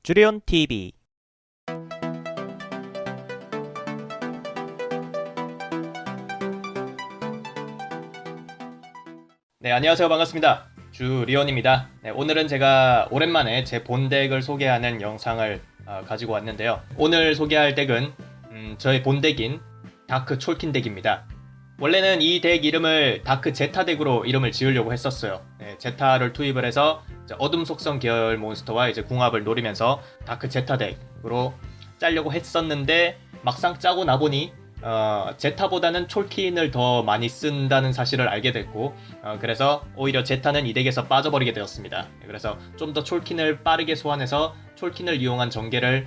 주리온 TV. 네, 안녕하세요. 반갑습니다. 주리온입니다. 네, 오늘은 제가 오랜만에 제 본 덱을 소개하는 영상을 가지고 왔는데요. 오늘 소개할 덱은 저의 본 덱인 다크 촐킨 덱입니다. 원래는 이 덱 이름을 다크 제타 덱으로 이름을 지으려고 했었어요. 네, 제타를 투입을 해서 어둠 속성 계열 몬스터와 이제 궁합을 노리면서 다크 제타 덱으로 짜려고 했었는데 막상 짜고 나보니 제타보다는 촐킨을 더 많이 쓴다는 사실을 알게 됐고, 그래서 오히려 제타는 이 덱에서 빠져버리게 되었습니다. 그래서 좀 더 촐킨을 빠르게 소환해서 촐킨을 이용한 전개를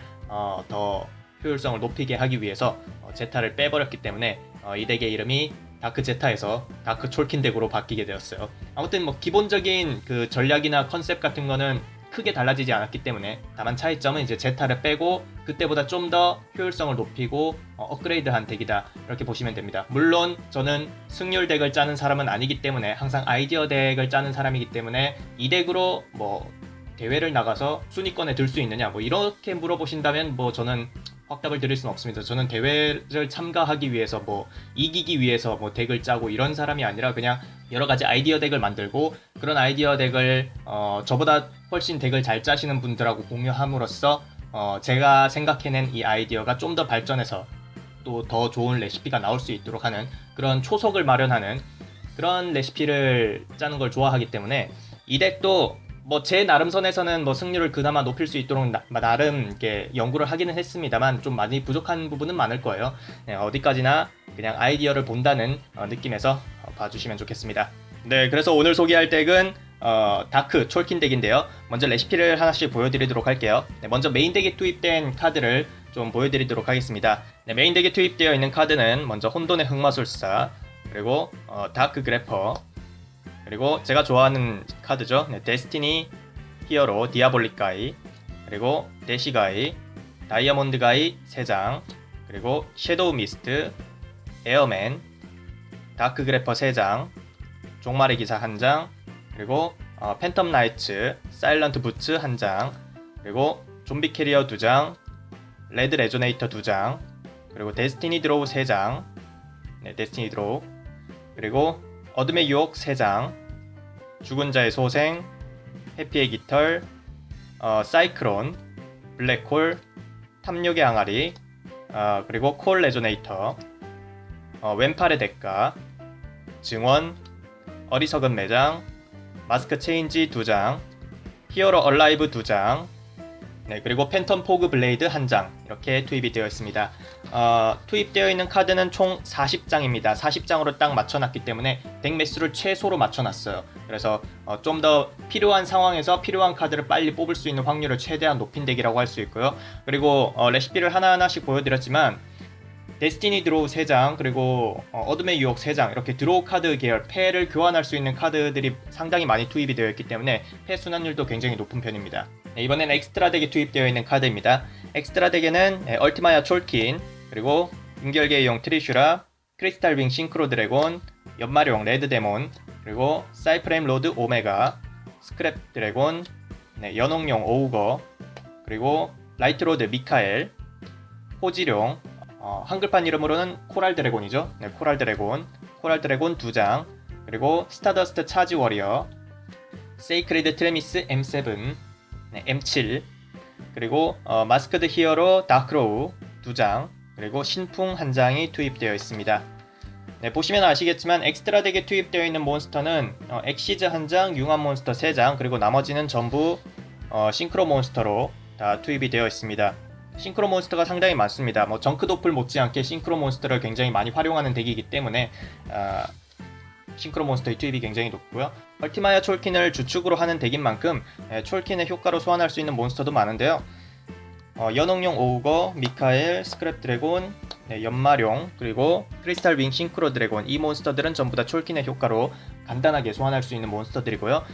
더 효율성을 높이게 하기 위해서 제타를 빼버렸기 때문에 이 덱의 이름이 다크 제타에서 다크 촐킨 덱으로 바뀌게 되었어요. 아무튼 뭐 기본적인 그 전략이나 컨셉 같은 거는 크게 달라지지 않았기 때문에, 다만 차이점은 이제 제타를 빼고 그때보다 좀 더 효율성을 높이고 업그레이드한 덱이다, 이렇게 보시면 됩니다. 물론 저는 승률 덱을 짜는 사람은 아니기 때문에, 항상 아이디어 덱을 짜는 사람이기 때문에 이 덱으로 뭐 대회를 나가서 순위권에 들 수 있느냐, 뭐 이렇게 물어보신다면 뭐 저는 확답을 드릴 수는 없습니다. 저는 대회를 참가하기 위해서, 뭐 이기기 위해서 뭐 덱을 짜고 이런 사람이 아니라, 그냥 여러 가지 아이디어 덱을 만들고 그런 아이디어 덱을 저보다 훨씬 덱을 잘 짜시는 분들하고 공유함으로써 제가 생각해낸 이 아이디어가 좀 더 발전해서 또 더 좋은 레시피가 나올 수 있도록 하는 그런 초석을 마련하는 그런 레시피를 짜는 걸 좋아하기 때문에, 이 덱도 뭐 제 나름 선에서는 뭐 승률을 그나마 높일 수 있도록 나름 이렇게 연구를 하기는 했습니다만, 좀 많이 부족한 부분은 많을 거예요. 네, 어디까지나 그냥 아이디어를 본다는 느낌에서 봐주시면 좋겠습니다. 네, 그래서 오늘 소개할 덱은 다크 촐킨 덱인데요. 먼저 레시피를 하나씩 보여드리도록 할게요. 네, 먼저 메인 덱에 투입된 카드를 좀 보여드리도록 하겠습니다. 네, 메인 덱에 투입되어 있는 카드는 먼저 혼돈의 흑마술사, 그리고 다크 그래퍼, 그리고 제가 좋아하는 카드죠. 네, 데스티니 히어로 디아볼릭 가이, 그리고 대시 가이, 다이아몬드 가이 3장, 그리고 섀도우 미스트, 에어맨, 다크 그래퍼 3장, 종말의 기사 1장, 그리고 팬텀 나이츠, 사일런트 부츠 1장, 그리고 좀비 캐리어 2장, 레드 레조네이터 2장, 그리고 데스티니 드로우 3장, 네, 데스티니 드로우, 그리고 어둠의 유혹 3장, 죽은 자의 소생, 해피의 깃털, 사이클론, 블랙홀, 탐욕의 항아리, 그리고 콜 레조네이터, 왼팔의 대가, 증원, 어리석은 매장, 마스크 체인지 2장, 히어로 얼라이브 2장, 네, 그리고 팬텀 포그 블레이드 1장, 이렇게 투입이 되어 있습니다. 투입되어 있는 카드는 총 40장입니다. 40장으로 딱 맞춰놨기 때문에 덱 매수를 최소로 맞춰놨어요. 그래서 좀 더 필요한 상황에서 필요한 카드를 빨리 뽑을 수 있는 확률을 최대한 높인 덱이라고 할 수 있고요. 그리고 레시피를 하나하나씩 보여드렸지만, 데스티니 드로우 3장, 그리고 어둠의 유혹 3장, 이렇게 드로우 카드 계열 패를 교환할 수 있는 카드들이 상당히 많이 투입이 되어 있기 때문에 패 순환율도 굉장히 높은 편입니다. 네, 이번엔 엑스트라 덱에 투입되어 있는 카드입니다. 엑스트라 덱에는 얼티마야 촐킨, 그리고 인결계용 트리슈라, 크리스탈 윙 싱크로 드래곤, 연마룡 레드 데몬, 그리고 사이프레임 로드 오메가, 스크랩 드래곤, 네, 연옥용 오우거, 그리고 라이트 로드 미카엘, 호지룡, 한글판 이름으로는 코랄 드래곤이죠. 네, 코랄 드래곤 2장, 그리고 스타더스트 차지 워리어, 세이크리드 트레미스 M7, 네, M7, 그리고 마스크드 히어로 다크로우 2장, 그리고 신풍 1장이 투입되어 있습니다. 네, 보시면 아시겠지만 엑스트라 덱에 투입되어 있는 몬스터는 엑시즈 1장, 융합 몬스터 3장, 그리고 나머지는 전부 싱크로 몬스터로 다 투입이 되어 있습니다. 싱크로 몬스터가 상당히 많습니다. 뭐 정크도플 못지않게 싱크로 몬스터를 굉장히 많이 활용하는 덱이기 때문에 싱크로 몬스터의 투입이 굉장히 높고요. 얼티마야 촐킨을 주축으로 하는 덱인 만큼 촐킨의 효과로 소환할 수 있는 몬스터도 많은데요. 연옥용 오우거, 미카엘, 스크랩 드래곤, 네, 연마룡, 그리고 크리스탈 윙 싱크로 드래곤, 이 몬스터들은 전부 다 촐킨의 효과로 간단하게 소환할 수 있는 몬스터들이고요.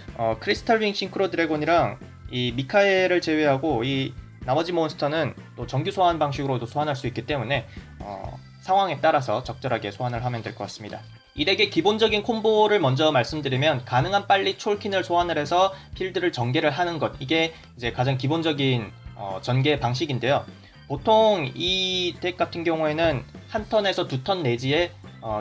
크리스탈 윙 싱크로 드래곤이랑 이 미카엘을 제외하고 이 나머지 몬스터는 또 정규 소환 방식으로도 소환할 수 있기 때문에 상황에 따라서 적절하게 소환을 하면 될 것 같습니다. 이 덱의 기본적인 콤보를 먼저 말씀드리면, 가능한 빨리 촐킨을 소환을 해서 필드를 전개를 하는 것, 이게 이제 가장 기본적인 전개 방식인데요. 보통 이 덱 같은 경우에는 한 턴에서 두 턴 내지에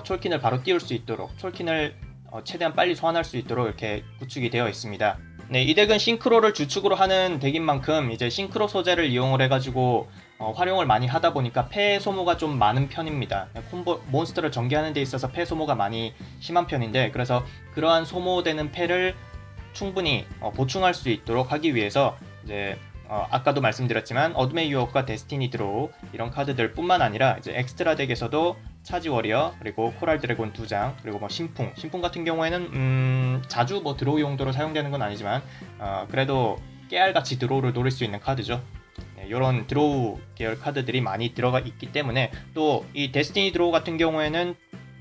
촐킨을 바로 띄울 수 있도록, 촐킨을 최대한 빨리 소환할 수 있도록 이렇게 구축이 되어 있습니다. 네, 이 덱은 싱크로를 주축으로 하는 덱인 만큼 이제 싱크로 소재를 이용을 해가지고 활용을 많이 하다 보니까 폐 소모가 좀 많은 편입니다. 콤보 몬스터를 전개하는 데 있어서 폐 소모가 많이 심한 편인데, 그래서 그러한 소모되는 폐를 충분히 보충할 수 있도록 하기 위해서 이제 아까도 말씀드렸지만 어둠의 유혹과 데스티니 드로우 이런 카드들 뿐만 아니라 이제 엑스트라 덱에서도 차지 워리어, 그리고 코랄 드래곤 2장, 그리고 뭐 신풍 같은 경우에는 자주 뭐 드로우 용도로 사용되는 건 아니지만 그래도 깨알같이 드로우를 노릴 수 있는 카드죠. 네, 이런 드로우 계열 카드들이 많이 들어가 있기 때문에, 또 이 데스티니 드로우 같은 경우에는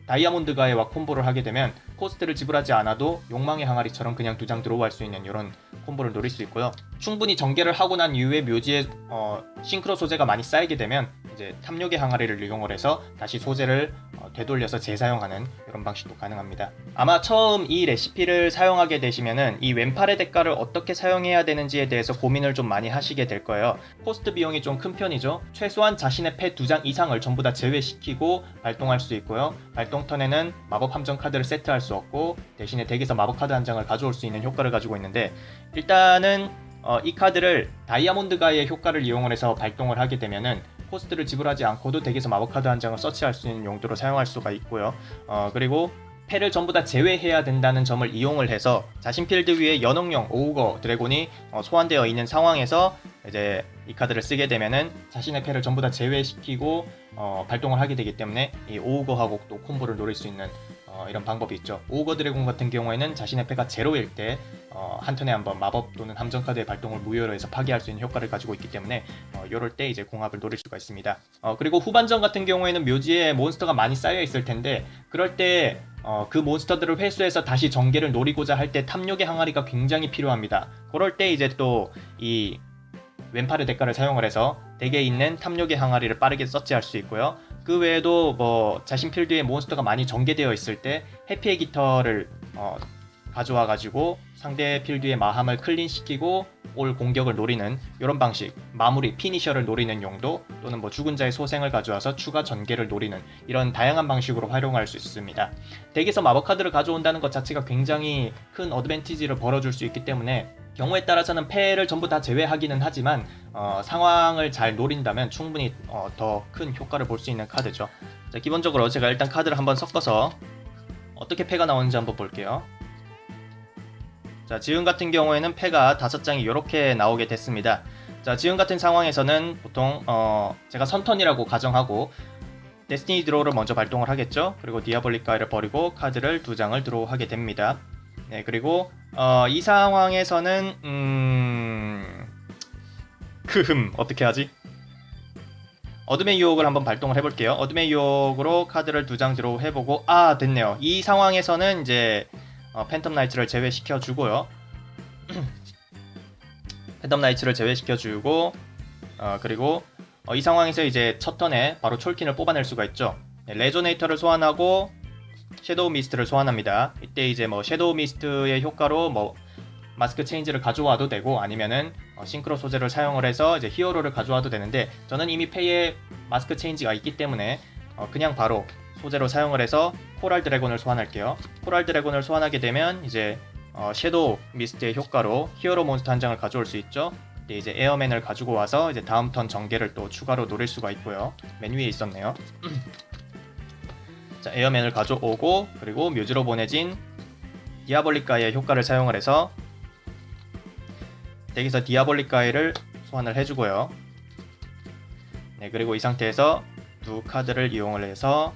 다이아몬드 가해와 콤보를 하게 되면 코스트를 지불하지 않아도 욕망의 항아리처럼 그냥 2장 드로우할 수 있는 이런 콤보를 노릴 수 있고요. 충분히 전개를 하고 난 이후에 묘지에 싱크로 소재가 많이 쌓이게 되면 이제 탐욕의 항아리를 이용을 해서 다시 소재를 되돌려서 재사용하는 이런 방식도 가능합니다. 아마 처음 이 레시피를 사용하게 되시면은 이 왼팔의 대가를 어떻게 사용해야 되는지에 대해서 고민을 좀 많이 하시게 될 거예요. 코스트 비용이 좀 큰 편이죠. 최소한 자신의 패 2장 이상을 전부 다 제외시키고 발동할 수 있고요. 발동 턴에는 마법 함정 카드를 세트할 수 없고 대신에 덱에서 마법 카드 한 장을 가져올 수 있는 효과를 가지고 있는데, 일단은 이 카드를 다이아몬드 가의 효과를 이용을 해서 발동을 하게 되면은 코스트를 지불하지 않고도 덱에서 마법 카드 한 장을 서치할 수 있는 용도로 사용할 수가 있고요. 그리고 패를 전부 다 제외해야 된다는 점을 이용을 해서 자신 필드 위에 연옥령 오우거 드래곤이 소환되어 있는 상황에서 이제 이 카드를 쓰게 되면은 자신의 패를 전부 다 제외시키고 발동을 하게 되기 때문에 이 오우거하고 또 콤보를 노릴 수 있는 이런 방법이 있죠. 오우거 드래곤 같은 경우에는 자신의 패가 제로일 때 한 턴에 한번 마법 또는 함정 카드의 발동을 무효로 해서 파괴할 수 있는 효과를 가지고 있기 때문에 이럴 때 이제 공합을 노릴 수가 있습니다. 그리고 후반전 같은 경우에는 묘지에 몬스터가 많이 쌓여 있을 텐데, 그럴 때 그 몬스터들을 회수해서 다시 전개를 노리고자 할 때 탐욕의 항아리가 굉장히 필요합니다. 그럴 때 이제 또 이 왼팔의 대가를 사용을 해서 덱에 있는 탐욕의 항아리를 빠르게 서치할 수 있고요. 그 외에도 뭐 자신 필드에 몬스터가 많이 전개되어 있을 때 해피의 깃털을 가져와 가지고 상대 필드의 마함을 클린시키고 올 공격을 노리는 이런 방식, 마무리 피니셔를 노리는 용도, 또는 뭐 죽은 자의 소생을 가져와서 추가 전개를 노리는 이런 다양한 방식으로 활용할 수 있습니다. 덱에서 마법 카드를 가져온다는 것 자체가 굉장히 큰 어드밴티지를 벌어줄 수 있기 때문에 경우에 따라서는 패를 전부 다 제외하기는 하지만 상황을 잘 노린다면 충분히 더 큰 효과를 볼 수 있는 카드죠. 자, 기본적으로 제가 일단 카드를 한번 섞어서 어떻게 패가 나오는지 한번 볼게요. 자, 지금 같은 경우에는 패가 5장이 이렇게 나오게 됐습니다. 자, 지금 같은 상황에서는 보통 제가 선턴이라고 가정하고 데스티니 드로우를 먼저 발동을 하겠죠. 그리고 디아볼릭 가이를 버리고 카드를 2장을 드로우하게 됩니다. 네, 그리고 이 상황에서는 어떻게 하지? 어둠의 유혹을 한번 발동을 해볼게요. 어둠의 유혹으로 카드를 2장 드로우 해보고, 됐네요. 이 상황에서는 이제 팬텀 나이트를 제외시켜주고요. 팬텀 나이트를 제외시켜주고 그리고 이 상황에서 이제 첫 턴에 바로 촐킨을 뽑아낼 수가 있죠. 네, 레조네이터를 소환하고 섀도우 미스트를 소환합니다. 이때 이제 뭐 섀도우 미스트의 효과로 뭐 마스크 체인지를 가져와도 되고, 아니면은 싱크로 소재를 사용을 해서 이제 히어로를 가져와도 되는데, 저는 이미 패에 마스크 체인지가 있기 때문에 그냥 바로 소재로 사용을 해서 코랄 드래곤을 소환할게요. 코랄 드래곤을 소환하게 되면 이제 섀도우 미스트의 효과로 히어로 몬스터 한 장을 가져올 수 있죠. 그때 이제 에어맨을 가지고 와서 이제 다음 턴 전개를 또 추가로 노릴 수가 있고요. 맨 위에 있었네요. 자, 에어맨을 가져오고, 그리고 묘지로 보내진 디아볼릭 가이의 효과를 사용을 해서 덱에서 디아볼릭 가이를 소환을 해주고요. 네, 그리고 이 상태에서 두 카드를 이용을 해서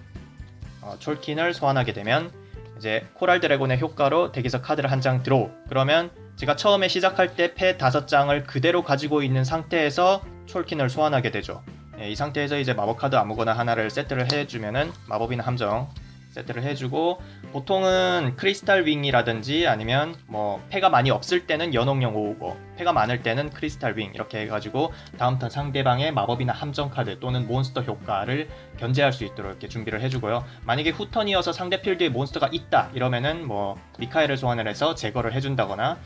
촐킨을 소환하게 되면 이제 코랄 드래곤의 효과로 덱에서 카드를 한 장 드로우. 그러면 제가 처음에 시작할 때 패 5장을 그대로 가지고 있는 상태에서 촐킨을 소환하게 되죠. 네, 이 상태에서 이제 마법 카드 아무거나 하나를 세트를 해주면은 마법이나 함정 세트를 해주고, 보통은 크리스탈 윙이라든지 아니면 뭐 패가 많이 없을 때는 연옥령 오우고, 패가 많을 때는 크리스탈 윙 이렇게 해가지고 다음 턴 상대방의 마법이나 함정 카드 또는 몬스터 효과를 견제할 수 있도록 이렇게 준비를 해주고요. 만약에 후턴이어서 상대 필드에 몬스터가 있다 이러면은 뭐 미카엘을 소환을 해서 제거를 해준다거나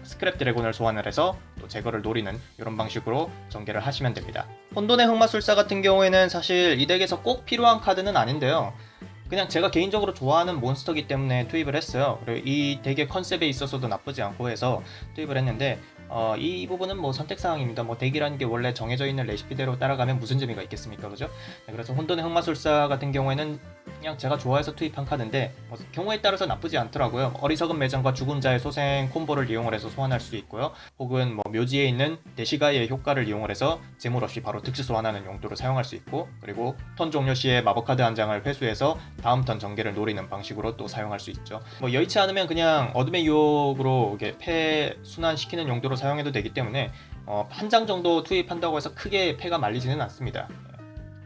스크랩 드래곤을 소환을 해서 또 제거를 노리는 이런 방식으로 전개를 하시면 됩니다. 혼돈의 흑마술사 같은 경우에는 사실 이 덱에서 꼭 필요한 카드는 아닌데요. 그냥 제가 개인적으로 좋아하는 몬스터기 때문에 투입을 했어요. 그리고 이 덱의 컨셉에 있어서도 나쁘지 않고 해서 투입을 했는데 이 부분은 뭐 선택사항입니다. 뭐 덱이라는 게 원래 정해져 있는 레시피대로 따라가면 무슨 재미가 있겠습니까, 그죠? 네, 그래서 혼돈의 흑마술사 같은 경우에는 그냥 제가 좋아해서 투입한 카드인데 경우에 따라서 나쁘지 않더라고요. 어리석은 매장과 죽은 자의 소생 콤보를 이용을 해서 소환할 수 있고요. 혹은 뭐 묘지에 있는 대시가의 효과를 이용을 해서 재물 없이 바로 특수 소환하는 용도로 사용할 수 있고, 그리고 턴 종료 시에 마법 카드 한 장을 회수해서 다음 턴 전개를 노리는 방식으로 또 사용할 수 있죠. 뭐 여의치 않으면 그냥 어둠의 유혹으로 이렇게 패 순환시키는 용도로 사용해도 되기 때문에 한 장 정도 투입한다고 해서 크게 패가 말리지는 않습니다.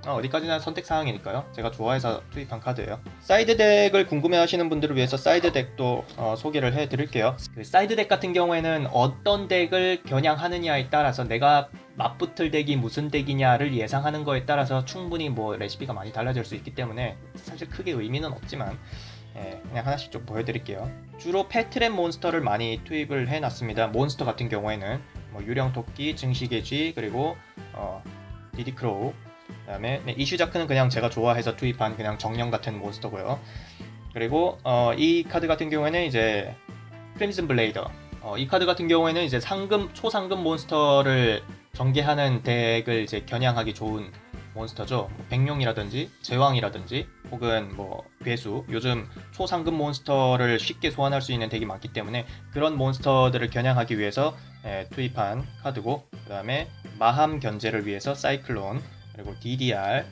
어디까지나 선택사항이니까요. 제가 좋아해서 투입한 카드예요. 사이드 덱을 궁금해하시는 분들을 위해서 사이드 덱도 소개를 해드릴게요. 그 사이드 덱 같은 경우에는 어떤 덱을 겨냥하느냐에 따라서 내가 맞붙을 덱이 무슨 덱이냐를 예상하는 거에 따라서 충분히 뭐 레시피가 많이 달라질 수 있기 때문에 사실 크게 의미는 없지만 그냥 하나씩 좀 보여드릴게요. 주로 패트랩 몬스터를 많이 투입을 해놨습니다. 몬스터 같은 경우에는 뭐 유령토끼, 증시개쥐, 그리고 디디크로우, 그 다음에 이슈자크는 그냥 제가 좋아해서 투입한 그냥 정령 같은 몬스터고요. 그리고 이 카드 같은 경우에는 이제 크림슨 블레이더, 이 카드 같은 경우에는 이제 초상금 몬스터를 전개하는 덱을 이제 겨냥하기 좋은 몬스터죠. 백룡이라든지 제왕이라든지 혹은 뭐 괴수, 요즘 초상금 몬스터를 쉽게 소환할 수 있는 덱이 많기 때문에 그런 몬스터들을 겨냥하기 위해서 투입한 카드고, 그 다음에 마함 견제를 위해서 사이클론, 그리고 DDR,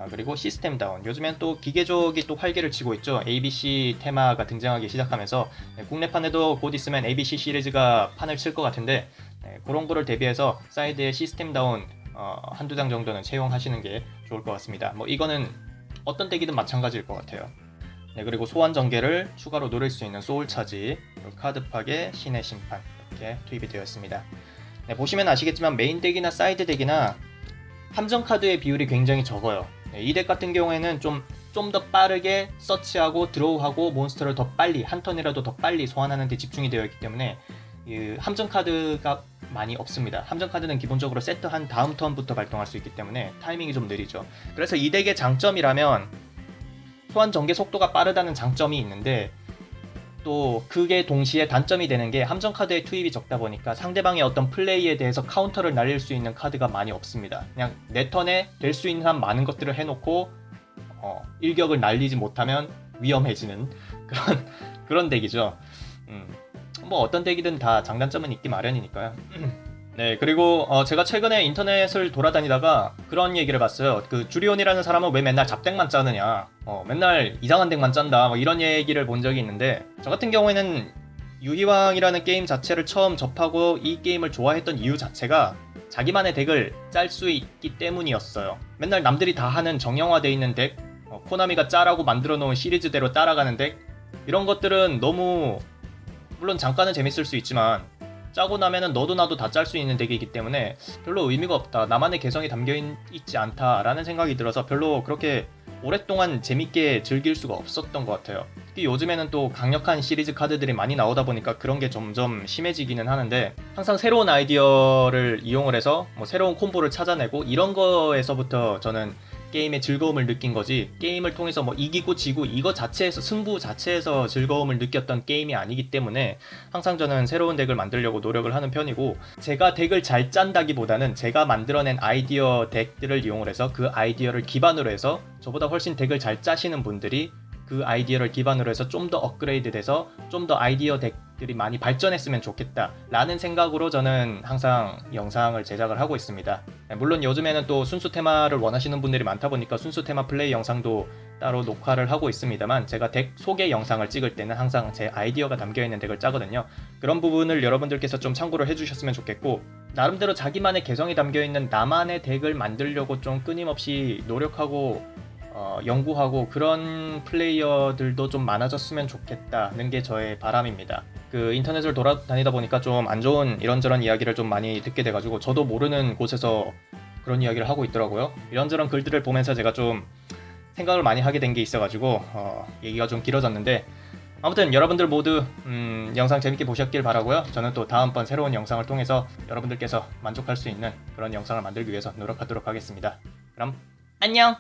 그리고 시스템 다운. 요즘엔 또 기계족이 또 활개를 치고 있죠. ABC 테마가 등장하기 시작하면서 국내판에도 곧 있으면 ABC 시리즈가 판을 칠 것 같은데 그런 거를 대비해서 사이드에 시스템 다운 한두 장 정도는 채용하시는 게 좋을 것 같습니다. 뭐 이거는 어떤 덱이든 마찬가지일 것 같아요. 네, 그리고 소환 전개를 추가로 노릴 수 있는 소울 차지, 카드 파괴, 신의 심판 이렇게 투입이 되어 있습니다. 네, 보시면 아시겠지만 메인 덱이나 사이드 덱이나 함정 카드의 비율이 굉장히 적어요. 이 덱 같은 경우에는 좀 더 빠르게 서치하고 드로우하고 몬스터를 더 빨리, 한 턴이라도 더 빨리 소환하는 데 집중이 되어 있기 때문에 함정 카드가 많이 없습니다. 함정 카드는 기본적으로 세트한 다음 턴부터 발동할 수 있기 때문에 타이밍이 좀 느리죠. 그래서 이 덱의 장점이라면 소환 전개 속도가 빠르다는 장점이 있는데, 또 그게 동시에 단점이 되는 게 함정 카드의 투입이 적다 보니까 상대방의 어떤 플레이에 대해서 카운터를 날릴 수 있는 카드가 많이 없습니다. 그냥 내 턴에 될 수 있는 한 많은 것들을 해놓고 일격을 날리지 못하면 위험해지는 그런 덱이죠. 뭐 어떤 덱이든 다 장단점은 있기 마련이니까요. 네, 그리고 제가 최근에 인터넷을 돌아다니다가 그런 얘기를 봤어요. 그 주리온이라는 사람은 왜 맨날 잡덱만 짜느냐, 맨날 이상한 덱만 짠다, 뭐 이런 얘기를 본 적이 있는데, 저 같은 경우에는 유희왕이라는 게임 자체를 처음 접하고 이 게임을 좋아했던 이유 자체가 자기만의 덱을 짤 수 있기 때문이었어요. 맨날 남들이 다 하는 정형화되어 있는 덱, 코나미가 짜라고 만들어 놓은 시리즈대로 따라가는 덱, 이런 것들은 너무, 물론 잠깐은 재밌을 수 있지만 짜고 나면은 너도 나도 다 짤 수 있는 덱이기 때문에 별로 의미가 없다, 나만의 개성이 담겨있지 않다라는 생각이 들어서 별로 그렇게 오랫동안 재밌게 즐길 수가 없었던 것 같아요. 특히 요즘에는 또 강력한 시리즈 카드들이 많이 나오다 보니까 그런 게 점점 심해지기는 하는데, 항상 새로운 아이디어를 이용을 해서 뭐 새로운 콤보를 찾아내고 이런 거에서부터 저는 게임의 즐거움을 느낀 거지, 게임을 통해서 뭐 이기고 지고 이거 자체에서, 승부 자체에서 즐거움을 느꼈던 게임이 아니기 때문에 항상 저는 새로운 덱을 만들려고 노력을 하는 편이고, 제가 덱을 잘 짠다기보다는 제가 만들어낸 아이디어 덱들을 이용을 해서 그 아이디어를 기반으로 해서 저보다 훨씬 덱을 잘 짜시는 분들이 그 아이디어를 기반으로 해서 좀 더 업그레이드 돼서 좀 더 아이디어 덱들이 많이 발전했으면 좋겠다 라는 생각으로 저는 항상 영상을 제작을 하고 있습니다. 물론 요즘에는 또 순수 테마를 원하시는 분들이 많다 보니까 순수 테마 플레이 영상도 따로 녹화를 하고 있습니다만, 제가 덱 소개 영상을 찍을 때는 항상 제 아이디어가 담겨있는 덱을 짜거든요. 그런 부분을 여러분들께서 좀 참고를 해주셨으면 좋겠고, 나름대로 자기만의 개성이 담겨있는 나만의 덱을 만들려고 좀 끊임없이 노력하고 연구하고 그런 플레이어들도 좀 많아졌으면 좋겠다는 게 저의 바람입니다. 그 인터넷을 돌아다니다 보니까 좀 안 좋은 이런저런 이야기를 좀 많이 듣게 돼가지고 저도 모르는 곳에서 그런 이야기를 하고 있더라고요. 이런저런 글들을 보면서 제가 좀 생각을 많이 하게 된 게 있어가지고 얘기가 좀 길어졌는데, 아무튼 여러분들 모두 영상 재밌게 보셨길 바라고요. 저는 또 다음번 새로운 영상을 통해서 여러분들께서 만족할 수 있는 그런 영상을 만들기 위해서 노력하도록 하겠습니다. 그럼 안녕!